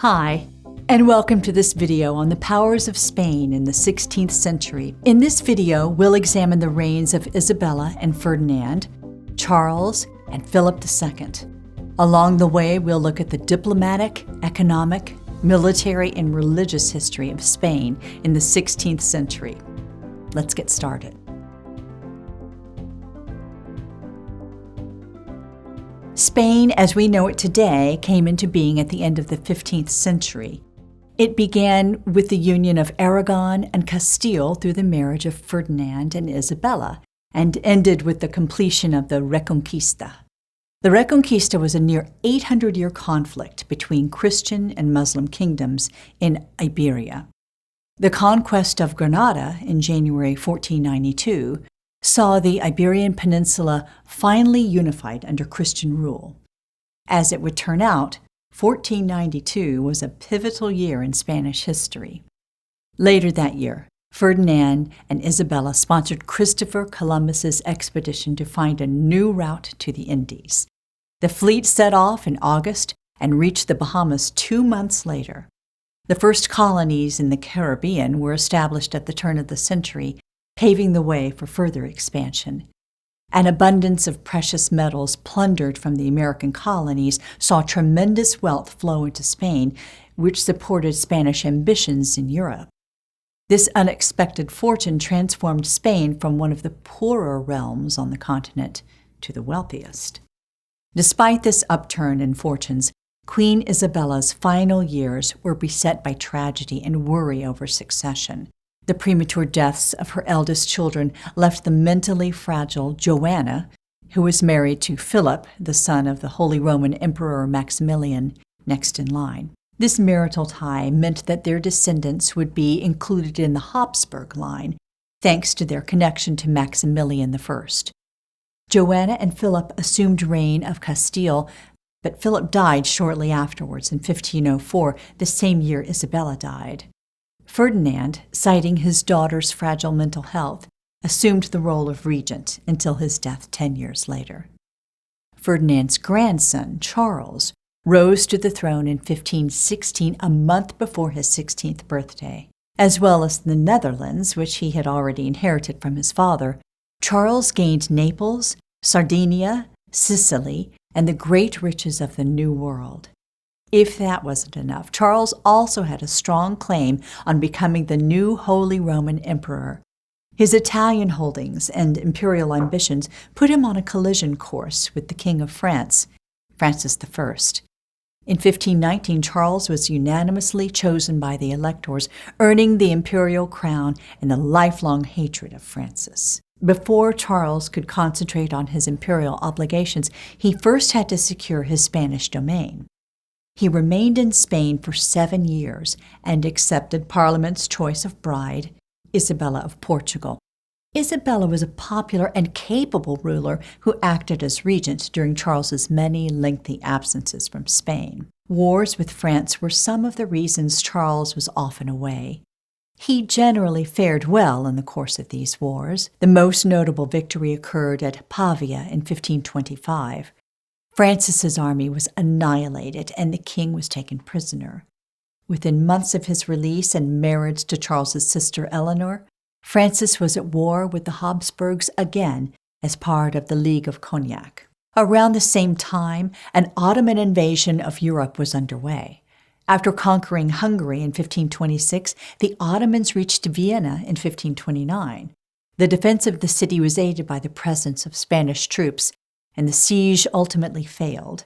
Hi, and welcome to this video on the powers of Spain in the 16th century. In this video, we'll examine the reigns of Isabella and Ferdinand, Charles, and Philip II. Along the way, we'll look at the diplomatic, economic, military, and religious history of Spain in the 16th century. Let's get started. Spain, as we know it today, came into being at the end of the 15th century. It began with the union of Aragon and Castile through the marriage of Ferdinand and Isabella, and ended with the completion of the Reconquista. The Reconquista was a near 800-year conflict between Christian and Muslim kingdoms in Iberia. The conquest of Granada in January 1492 saw the Iberian Peninsula finally unified under Christian rule. As it would turn out, 1492 was a pivotal year in Spanish history. Later that year, Ferdinand and Isabella sponsored Christopher Columbus's expedition to find a new route to the Indies. The fleet set off in August and reached the Bahamas 2 months later. The first colonies in the Caribbean were established at the turn of the century, paving the way for further expansion. An abundance of precious metals plundered from the American colonies saw tremendous wealth flow into Spain, which supported Spanish ambitions in Europe. This unexpected fortune transformed Spain from one of the poorer realms on the continent to the wealthiest. Despite this upturn in fortunes, Queen Isabella's final years were beset by tragedy and worry over succession. The premature deaths of her eldest children left the mentally fragile Joanna, who was married to Philip, the son of the Holy Roman Emperor Maximilian, next in line. This marital tie meant that their descendants would be included in the Habsburg line, thanks to their connection to Maximilian I. Joanna and Philip assumed reign of Castile, but Philip died shortly afterwards in 1504, the same year Isabella died. Ferdinand, citing his daughter's fragile mental health, assumed the role of regent until his death 10 years later. Ferdinand's grandson, Charles, rose to the throne in 1516, a month before his 16th birthday. As well as the Netherlands, which he had already inherited from his father, Charles gained Naples, Sardinia, Sicily, and the great riches of the New World. If that wasn't enough, Charles also had a strong claim on becoming the new Holy Roman Emperor. His Italian holdings and imperial ambitions put him on a collision course with the King of France, Francis I. In 1519, Charles was unanimously chosen by the electors, earning the imperial crown and the lifelong hatred of Francis. Before Charles could concentrate on his imperial obligations, he first had to secure his Spanish domain. He remained in Spain for 7 years and accepted Parliament's choice of bride, Isabella of Portugal. Isabella was a popular and capable ruler who acted as regent during Charles's many lengthy absences from Spain. Wars with France were some of the reasons Charles was often away. He generally fared well in the course of these wars. The most notable victory occurred at Pavia in 1525. Francis's army was annihilated, and the king was taken prisoner. Within months of his release and marriage to Charles's sister Eleanor, Francis was at war with the Habsburgs again as part of the League of Cognac. Around the same time, an Ottoman invasion of Europe was underway. After conquering Hungary in 1526, the Ottomans reached Vienna in 1529. The defense of the city was aided by the presence of Spanish troops, and the siege ultimately failed.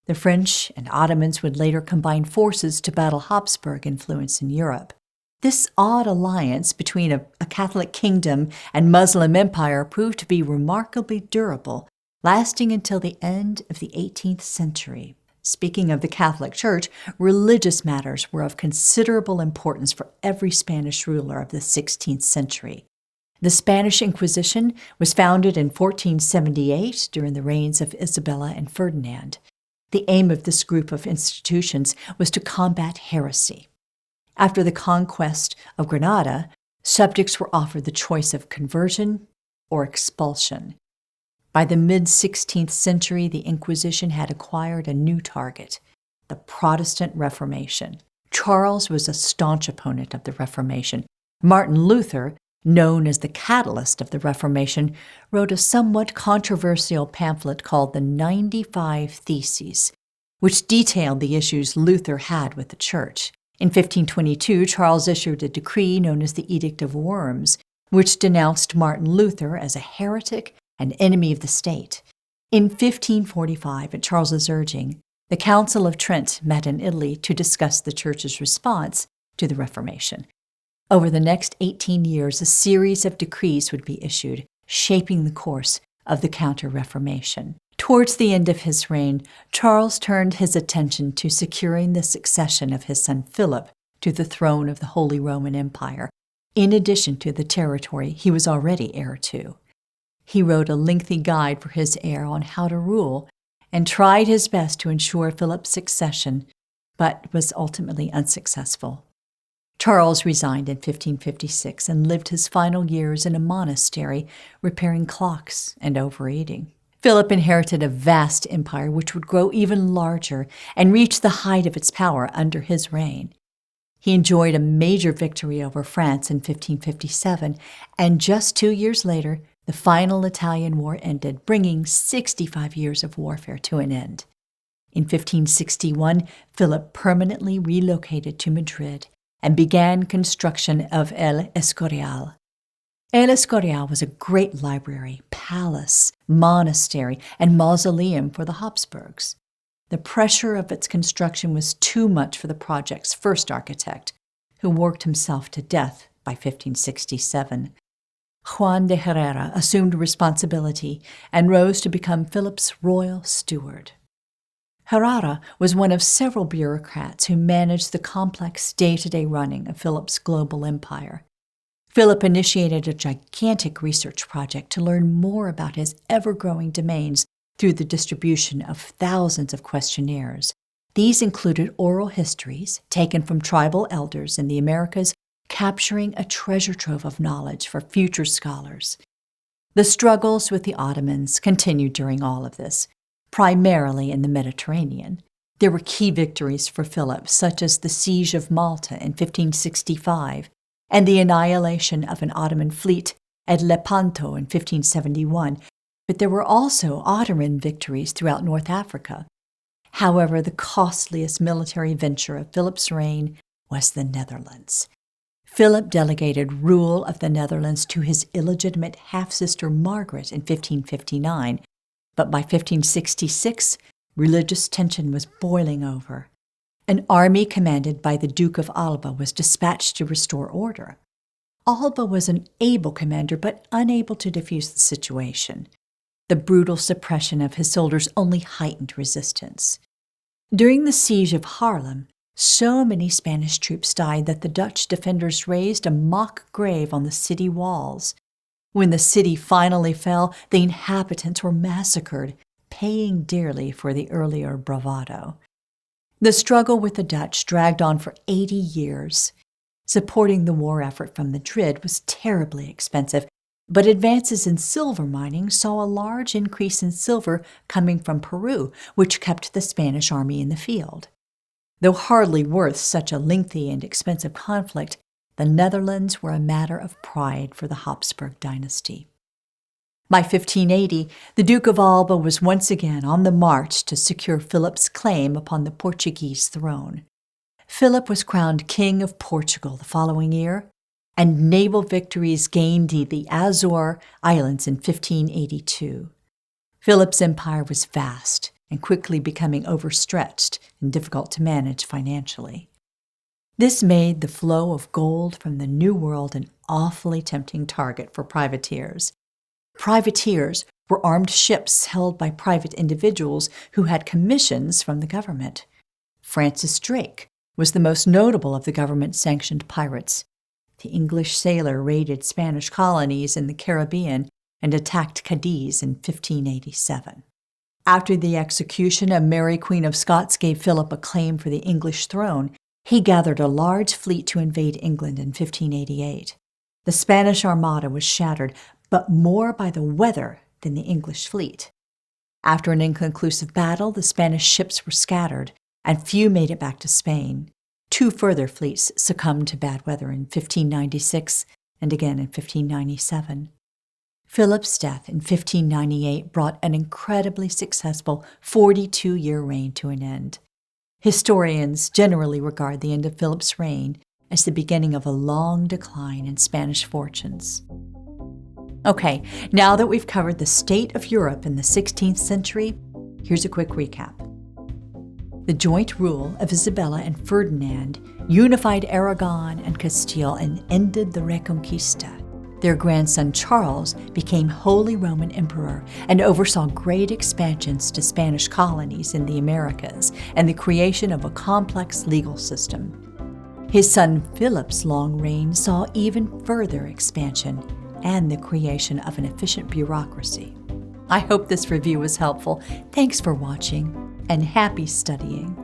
The French and Ottomans would later combine forces to battle Habsburg influence in Europe. This odd alliance between a Catholic kingdom and Muslim empire proved to be remarkably durable, lasting until the end of the 18th century. Speaking of the Catholic Church, religious matters were of considerable importance for every Spanish ruler of the 16th century. The Spanish Inquisition was founded in 1478 during the reigns of Isabella and Ferdinand. The aim of this group of institutions was to combat heresy. After the conquest of Granada, subjects were offered the choice of conversion or expulsion. By the mid-16th century, the Inquisition had acquired a new target: the Protestant Reformation. Charles was a staunch opponent of the Reformation. Martin Luther, known as the catalyst of the Reformation, wrote a somewhat controversial pamphlet called the 95 Theses, which detailed the issues Luther had with the Church. In 1522, Charles issued a decree known as the Edict of Worms, which denounced Martin Luther as a heretic and enemy of the state. In 1545, at Charles's urging, the Council of Trent met in Italy to discuss the Church's response to the Reformation. Over the next 18 years, a series of decrees would be issued, shaping the course of the Counter-Reformation. Towards the end of his reign, Charles turned his attention to securing the succession of his son Philip to the throne of the Holy Roman Empire, in addition to the territory he was already heir to. He wrote a lengthy guide for his heir on how to rule and tried his best to ensure Philip's succession, but was ultimately unsuccessful. Charles resigned in 1556 and lived his final years in a monastery, repairing clocks and overeating. Philip inherited a vast empire which would grow even larger and reach the height of its power under his reign. He enjoyed a major victory over France in 1557, and just 2 years later, the final Italian War ended, bringing 65 years of warfare to an end. In 1561, Philip permanently relocated to Madrid and began construction of El Escorial. El Escorial was a great library, palace, monastery, and mausoleum for the Habsburgs. The pressure of its construction was too much for the project's first architect, who worked himself to death by 1567. Juan de Herrera assumed responsibility and rose to become Philip's royal steward. Herrera was one of several bureaucrats who managed the complex day-to-day running of Philip's global empire. Philip initiated a gigantic research project to learn more about his ever-growing domains through the distribution of thousands of questionnaires. These included oral histories taken from tribal elders in the Americas, capturing a treasure trove of knowledge for future scholars. The struggles with the Ottomans continued during all of this, primarily in the Mediterranean. There were key victories for Philip, such as the Siege of Malta in 1565 and the annihilation of an Ottoman fleet at Lepanto in 1571, but there were also Ottoman victories throughout North Africa. However, the costliest military venture of Philip's reign was the Netherlands. Philip delegated rule of the Netherlands to his illegitimate half-sister Margaret in 1559, but by 1566, religious tension was boiling over. An army commanded by the Duke of Alba was dispatched to restore order. Alba was an able commander, but unable to defuse the situation. The brutal suppression of his soldiers only heightened resistance. During the siege of Haarlem, so many Spanish troops died that the Dutch defenders raised a mock grave on the city walls. When the city finally fell, the inhabitants were massacred, paying dearly for the earlier bravado. The struggle with the Dutch dragged on for 80 years. Supporting the war effort from Madrid was terribly expensive, but advances in silver mining saw a large increase in silver coming from Peru, which kept the Spanish army in the field. Though hardly worth such a lengthy and expensive conflict, the Netherlands were a matter of pride for the Habsburg dynasty. By 1580, the Duke of Alba was once again on the march to secure Philip's claim upon the Portuguese throne. Philip was crowned King of Portugal the following year, and naval victories gained the Azore Islands in 1582. Philip's empire was vast and quickly becoming overstretched and difficult to manage financially. This made the flow of gold from the New World an awfully tempting target for privateers. Privateers were armed ships held by private individuals who had commissions from the government. Francis Drake was the most notable of the government-sanctioned pirates. The English sailor raided Spanish colonies in the Caribbean and attacked Cadiz in 1587. After the execution of Mary Queen of Scots gave Philip a claim for the English throne, he gathered a large fleet to invade England in 1588. The Spanish Armada was shattered, but more by the weather than the English fleet. After an inconclusive battle, the Spanish ships were scattered, and few made it back to Spain. 2 further fleets succumbed to bad weather in 1596 and again in 1597. Philip's death in 1598 brought an incredibly successful 42-year reign to an end. Historians generally regard the end of Philip's reign as the beginning of a long decline in Spanish fortunes. Okay, now that we've covered the state of Europe in the 16th century, here's a quick recap. The joint rule of Isabella and Ferdinand unified Aragon and Castile and ended the Reconquista. Their grandson Charles became Holy Roman Emperor and oversaw great expansions to Spanish colonies in the Americas and the creation of a complex legal system. His son Philip's long reign saw even further expansion and the creation of an efficient bureaucracy. I hope this review was helpful. Thanks for watching, and happy studying.